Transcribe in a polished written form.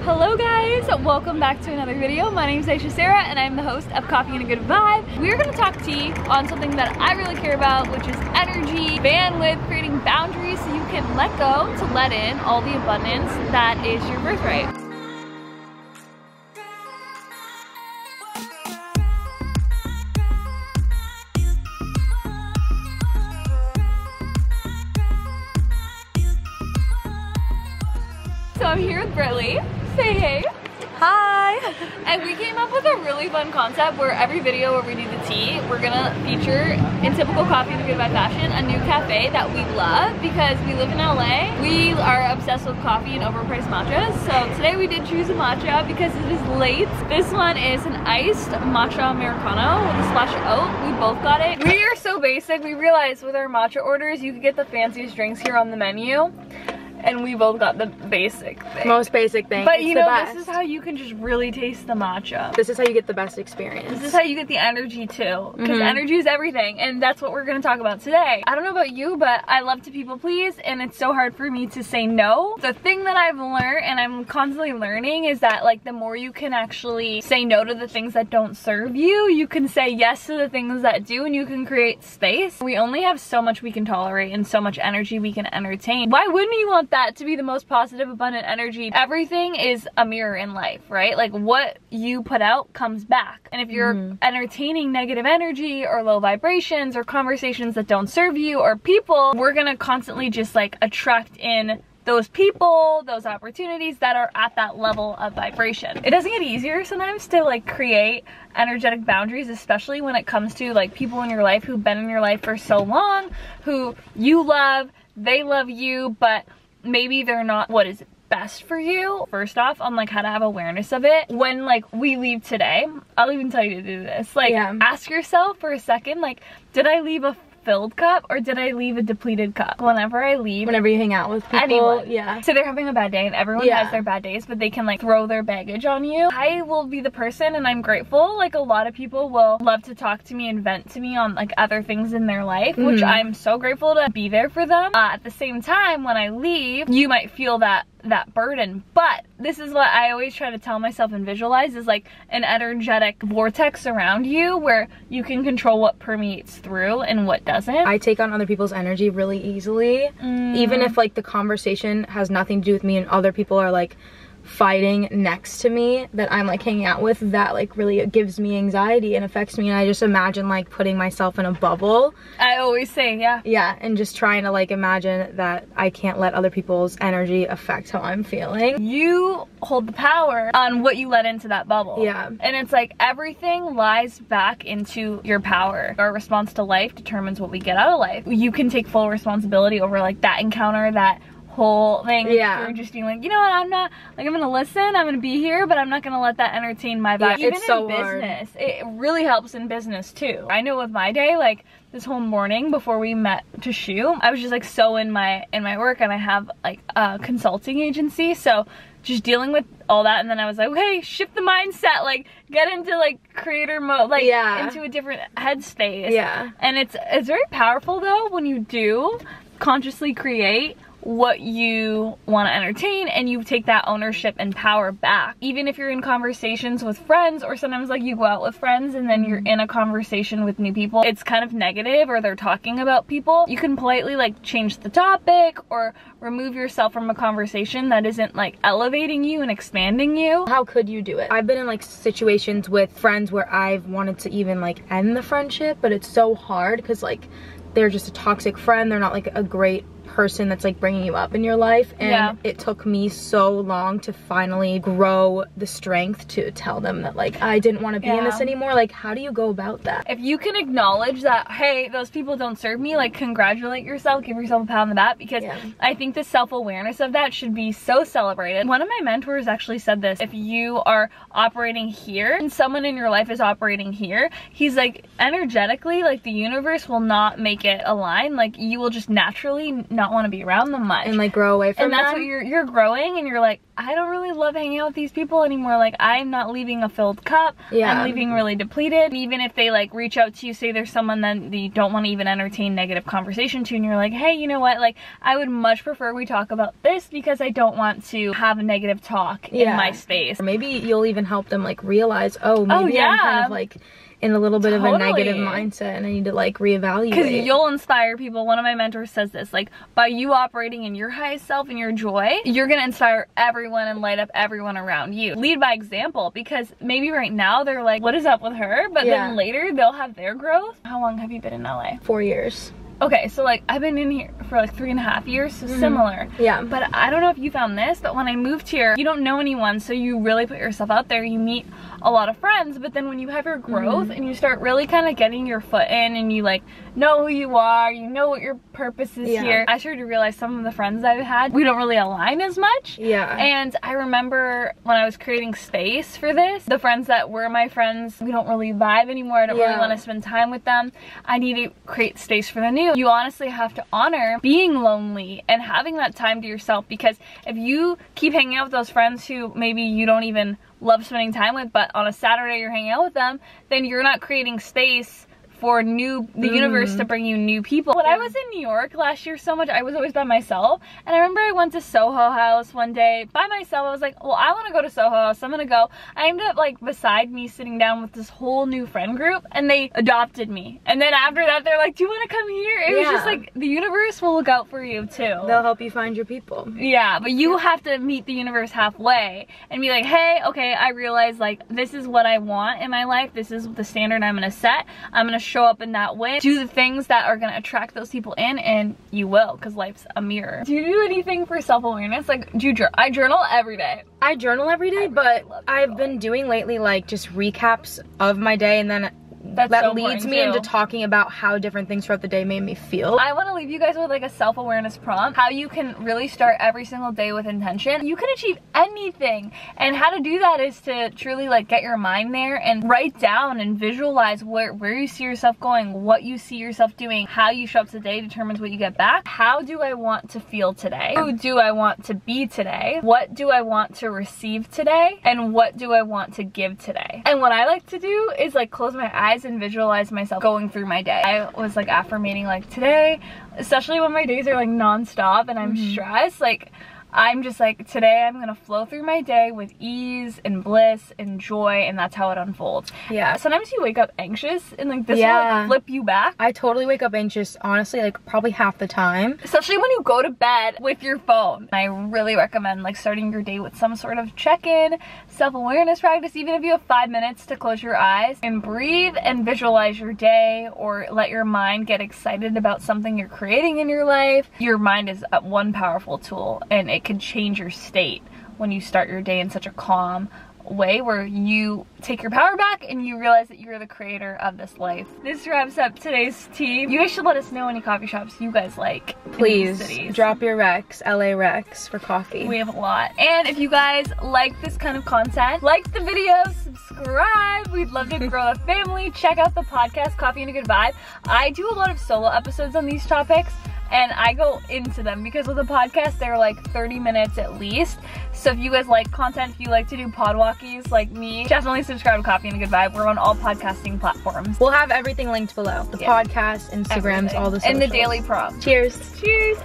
Hello guys, welcome back to another video. My name is Ayesha and I'm the host of Coffee and a Good Vibe. We're going to talk tea on something that I really care about, which is energy, bandwidth, creating boundaries so you can let go to let in all the abundance that is your birthright. So I'm here with Brittany. Say hey. Hi! And we came up with a really fun concept where every video where we do the tea, we're gonna feature, in typical Coffee and a Good Vibe fashion, a new cafe that we love because we live in LA. We are obsessed with coffee and overpriced matchas. So today we did choose a matcha because it is late. This one is an iced matcha Americano with a splash of oat. We both got it. We are so basic. We realized with our matcha orders, you could get the fanciest drinks here on the menu. And we both got the basic thing. Most basic thing. But you know, this is how you can just really taste the matcha. This is how you get the best experience. This is how you get the energy too. Because energy is everything. And that's what we're going to talk about today. I don't know about you, but I love to people please. And it's so hard for me to say no. The thing that I've learned, and I'm constantly learning, is that like the more you can actually say no to the things that don't serve you, you can say yes to the things that do, and you can create space. We only have so much we can tolerate and so much energy we can entertain. Why wouldn't you want that to be the most positive, abundant energy? Everything is a mirror in life, right? Like what you put out comes back. And if you're entertaining negative energy or low vibrations or conversations that don't serve you or people, we're gonna constantly just like attract in those people, those opportunities that are at that level of vibration. It doesn't get easier sometimes to like create energetic boundaries, especially when it comes to like people in your life who've been in your life for so long, who you love, they love you, but maybe they're not what is best for you. First off, on like how to have awareness of it. When like we leave today, I'll even tell you to do this. Like ask yourself for a second, like, did I leave a filled cup or did I leave a depleted cup? Whenever I leave, whenever you hang out with people, anyone, so they're having a bad day, and everyone has their bad days, but they can like throw their baggage on you. I will be the person, and I'm grateful, like a lot of people will love to talk to me and vent to me on like other things in their life, which I'm so grateful to be there for them. At the same time, when I leave, you might feel that burden, but this is what I always try to tell myself and visualize is like an energetic vortex around you where you can control what permeates through and what doesn't. I take on other people's energy really easily, even if like the conversation has nothing to do with me and other people are like fighting next to me that I'm like hanging out with. That like really gives me anxiety and affects me, and I just imagine like putting myself in a bubble. I always say and just trying to like imagine that I can't let other people's energy affect how I'm feeling. You hold the power on what you let into that bubble, and it's like everything lies back into your power. Our response to life determines what we get out of life. You can take full responsibility over like that encounter, that whole thing. You're just being like, you know what, I'm not like, I'm gonna listen, I'm gonna be here, but I'm not gonna let that entertain my vibe. Even it's so in business, it really helps in business too. I know with my day, like this whole morning before we met to shoot, I was just like so in my work, and I have like a consulting agency, so just dealing with all that, and then I was like, okay, shift the mindset, like get into like creator mode, like into a different headspace. And it's very powerful though when you do consciously create what you want to entertain, and you take that ownership and power back. Even if you're in conversations with friends, or sometimes like you go out with friends and then you're in a conversation with new people, it's kind of negative or they're talking about people, you can politely like change the topic or remove yourself from a conversation that isn't like elevating you and expanding you. How could you do it? I've been in like situations with friends where I've wanted to even like end the friendship, but it's so hard because like they're just a toxic friend. They're not like a great person that's like bringing you up in your life, and it took me so long to finally grow the strength to tell them that like I didn't want to be in this anymore. Like, how do you go about that? If you can acknowledge that, hey, those people don't serve me, like congratulate yourself, give yourself a pat on the back, because I think the self-awareness of that should be so celebrated. One of my mentors actually said this: if you are operating here and someone in your life is operating here, he's like, energetically, like the universe will not make it align. Like you will just naturally not not want to be around them much. And like grow away from them. And that's what you're growing, and you're like, I don't really love hanging out with these people anymore. Like, I'm not leaving a filled cup. Yeah. I'm leaving really depleted. And even if they like reach out to you, say there's someone that you don't want to even entertain negative conversation to, and you're like, hey, you know what? Like, I would much prefer we talk about this because I don't want to have a negative talk in my space. Or maybe you'll even help them like realize, oh, maybe I'm kind of like in a little bit of a negative mindset and I need to like reevaluate. Because you'll inspire people. One of my mentors says this, like, by you operating in your highest self and your joy, you're gonna inspire everyone and light up everyone around you. Lead by example, because maybe right now they're like, what is up with her? But then later they'll have their growth. How long have you been in LA? 4 years. Okay, so like I've been in here for like 3.5 years, so similar. Yeah. But I don't know if you found this, but when I moved here, you don't know anyone, so you really put yourself out there. You meet a lot of friends, but then when you have your growth and you start really kind of getting your foot in and you like know who you are, you know what your purpose is here. I started to realize some of the friends I've had, we don't really align as much. Yeah. And I remember when I was creating space for this, the friends that were my friends, we don't really vibe anymore. I don't really want to spend time with them. I need to create space for the new. You honestly have to honor being lonely and having that time to yourself, because if you keep hanging out with those friends who maybe you don't even love spending time with, but on a Saturday you're hanging out with them, then you're not creating space for the universe to bring you new people. When I was in New York last year so much, I was always by myself, and I remember I went to Soho House one day by myself. I was like, well, I want to go to Soho House, I'm gonna go. I ended up like beside me sitting down with this whole new friend group, and they adopted me. And then after that they're like, do you want to come here? It was just like, the universe will look out for you too. They'll help you find your people. Yeah, but you have to meet the universe halfway and be like, hey, okay, I realize like this is what I want in my life, this is the standard I'm gonna set, I'm gonna show up in that way, do the things that are gonna attract those people in, and you will, because life's a mirror. Do you do anything for self-awareness? Like, do you journal? I journal every day. I journal every day, but I've been doing lately like just recaps of my day, and then that leads me into talking about how different things throughout the day made me feel. I want to leave you guys with like a self-awareness prompt, how you can really start every single day with intention. You can achieve anything, and how to do that is to truly like get your mind there and write down and visualize where you see yourself going, what you see yourself doing. How you show up today determines what you get back. How do I want to feel today? Who do I want to be today? What do I want to receive today? And what do I want to give today? And what I like to do is like close my eyes and visualize myself going through my day. I was like affirmating like today, especially when my days are like non-stop and I'm stressed, like I'm just like, today I'm gonna flow through my day with ease and bliss and joy, and that's how it unfolds. Yeah. Sometimes you wake up anxious and like this will like flip you back. I totally wake up anxious, honestly, like probably half the time. Especially when you go to bed with your phone. I really recommend like starting your day with some sort of check-in, self-awareness practice, even if you have 5 minutes to close your eyes and breathe and visualize your day, or let your mind get excited about something you're creating in your life. Your mind is one powerful tool, and it can change your state when you start your day in such a calm way where you take your power back and you realize that you're the creator of this life. This wraps up today's tea. You guys should let us know any coffee shops you guys like. Please drop your recs, LA recs for coffee. We have a lot. And if you guys like this kind of content, like the video, subscribe. We'd love to grow a family. Check out the podcast, Coffee and a Good Vibe. I do a lot of solo episodes on these topics, and I go into them because with the podcast they're like 30 minutes at least. So if you guys like content, if you like to do pod walkies like me, definitely subscribe to Coffee and a Good Vibe. We're on all podcasting platforms. We'll have everything linked below. The podcast, Instagrams, everything. All the socials. And the daily prompt. Cheers. Cheers.